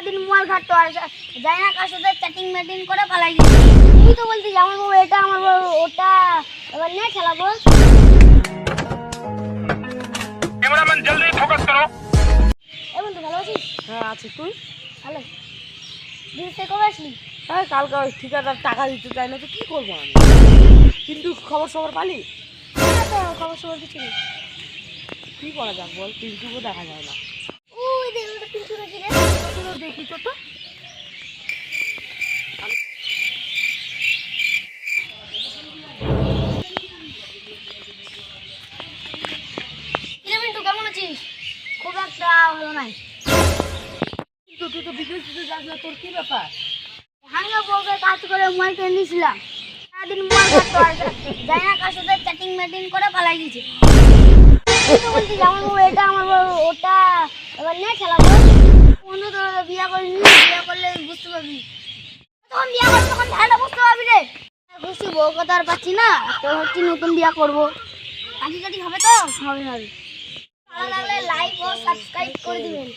সারাদিন মোবাইল ঘাটতো আর যাই না কার সাথে চ্যাটিং ম্যাটিং করে পালাই গেছে। তুই তো বলছিস আমার বউ এটা আমার বউ ওটা, এবার নে খেলাবো। कैमरामैन जल्दी फोकस करो। এ বন্ধু ভালো আছিস? হ্যাঁ আছি। তুই? ভালো। দিল্লি কবে আসলি? হ্যাঁ কালকে ওই ঠিকাদার টাকা দিতে চাই না তো কি করবো আমি। কিন্তু খবর পালি? না তো খবর সবর কিছু নেই। কি করা যাক বল, পিন্টুকে দেখা যায় না। ওই দেখ ওটা পিছু রেখে রে। চলো দেখি তো তো। কিরে মিন্টু কেমন আছিস? খুব একটা ভালো নাই। কিন্তু তুই তো বিদেশ যাস না, তোর কি ব্যাপার? হাঙ্গা বউকে কাজ করে মোবাইল কিনে দিয়েছিলাম। সারাদিন মোবাইল ঘাটতো আর যাই না কার সাথে চ্যাটিং ম্যাটিং করে পালাই গেছে। তুই তো বলছিস আমার বউ এটা আমার বউ ওটা, এবার নে খেলাবো। বন্ধু তো বিয়ে করিনি, বিয়ে করলে বুঝতে পারবি। তখন বিয়ে করবি তখন ঝালটা বুঝতে পারবি রে। খুশি বউ কথা আর পাচ্ছি না, তো হচ্ছে নতুন বিয়ে করবো। কাটি কাটি হবে তো? হবে হবে। ভালো লাগলে লাইক ও সাবস্ক্রাইব করে দিবেন।